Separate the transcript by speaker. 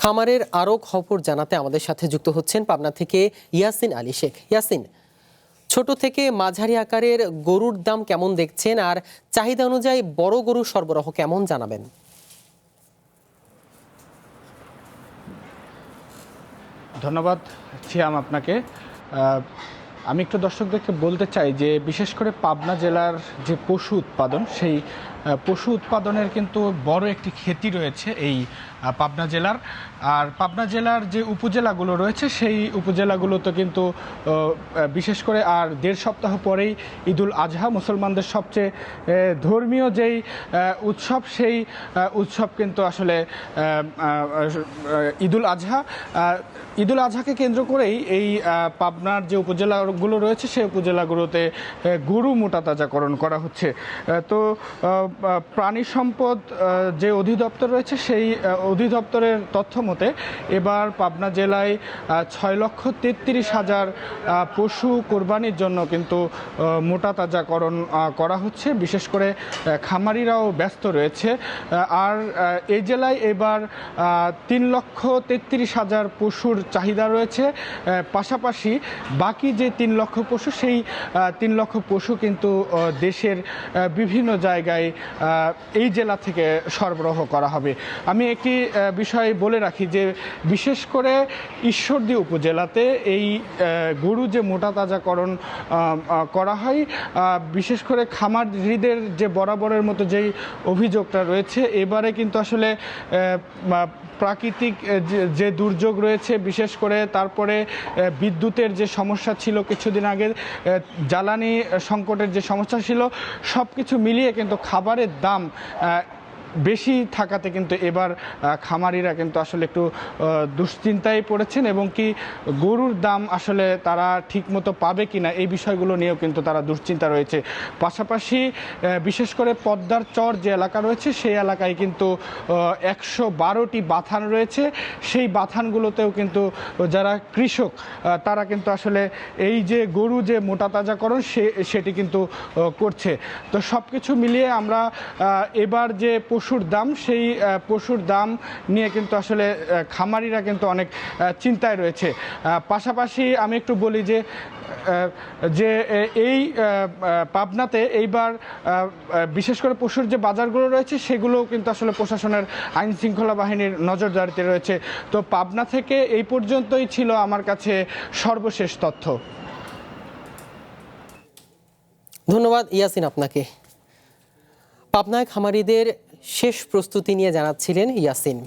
Speaker 1: খামারের আরও খবর জানাতে আমাদের সাথে যুক্ত হচ্ছেন পাবনা থেকে ইয়াসিন আলী শেখ। ইয়াসিন, ছোট থেকে মাঝারি আকারের গরুর দাম কেমন দেখছেন, আর চাহিদা অনুযায়ী বড় গরুর সরবরাহ কেমন জানাবেন?
Speaker 2: ধন্যবাদ ছিয়াম আপনাকে। আমি একটু দর্শকদেরকে বলতে চাই যে বিশেষ করে পাবনা জেলার যে পশু উৎপাদন, সেই পশু উৎপাদনের কিন্তু বড় একটি খ্যাতি রয়েছে এই পাবনা জেলার। আর পাবনা জেলার যে উপজেলাগুলো রয়েছে সেই উপজেলাগুলোতে কিন্তু বিশেষ করে আর ১.৫ সপ্তাহ পরেই ঈদুল আজহা, মুসলমানদের সবচেয়ে ধর্মীয় যেই উৎসব, সেই উৎসব কিন্তু আসলে ঈদুল আজহা। ঈদুল আজহাকে কেন্দ্র করেই এই পাবনার যে উপজেলাগুলো রয়েছে সেই উপজেলাগুলোতে গরু মোটাতাজাকরণ করা হচ্ছে। তো প্রাণী সম্পদ যে অধিদপ্তর রয়েছে সেই অধিদপ্তরের তথ্য মতে এবার পাবনা জেলায় ৬,৩৩,০০০ পশু কোরবানির জন্য কিন্তু মোটাতাজাকরণ করা হচ্ছে। বিশেষ করে খামারিরাও ব্যস্ত রয়েছে। আর এই জেলায় এবার ৩,৩৩,০০০ পশুর চাহিদা রয়েছে। পাশাপাশি বাকি যে ৩ লক্ষ পশু, সেই ৩ লক্ষ পশু কিন্তু দেশের বিভিন্ন জায়গায় এই জেলা থেকে সরবরাহ করা হবে। আমি একটি বিষয় বলে রাখি যে বিশেষ করে ঈশ্বরদী উপজেলাতে এই গরু যে মোটাতাজাকরণ করা হয়, বিশেষ করে খামারিদের যে বরাবরের মতো যেই অভিযোগটা রয়েছে, এবারে কিন্তু আসলে প্রাকৃতিক যে দুর্যোগ রয়েছে, বিশেষ করে তারপরে বিদ্যুতের যে সমস্যা ছিল কিছুদিন আগে, জ্বালানি সংকটের যে সমস্যা ছিল, সব কিছু মিলিয়ে কিন্তু খাবারের দাম বেশি থাকাতে কিন্তু এবার খামারিরা কিন্তু আসলে একটু দুশ্চিন্তায় পড়েছেন, এবং কি গরুর দাম আসলে তারা ঠিকমতো পাবে কিনা এই বিষয়গুলো নিয়েও কিন্তু তারা দুশ্চিন্তা রয়েছে। পাশাপাশি বিশেষ করে পদ্মার চর যে এলাকা রয়েছে সেই এলাকায় কিন্তু ১১২টি বাথান রয়েছে। সেই বাথানগুলোতেও কিন্তু যারা কৃষক তারা কিন্তু আসলে এই যে গরু যে মোটাতাজাকরণ সেটি কিন্তু করছে। তো সব কিছু মিলিয়ে আমরা এবার যে পশুর দাম, সেই পশুর দাম নিয়ে কিন্তু আসলে খামারিরা কিন্তু অনেক চিন্তায় রয়েছে। পাশাপাশি আমি একটু বলি যে এই পাবনাতে এইবার বিশেষ করে পশুর যে বাজারগুলো রয়েছে সেগুলোও কিন্তু আসলে প্রশাসনের আইন শৃঙ্খলা বাহিনীর নজরদারিতে রয়েছে। তো পাবনা থেকে এই পর্যন্তই ছিল আমার কাছে সর্বশেষ তথ্য।
Speaker 1: ধন্যবাদ ইয়াসিন আপনাকে। পাবনায় খামারিদের শেষ প্রস্তুতি নিয়ে জানাচ্ছিলেন ইয়াসিন।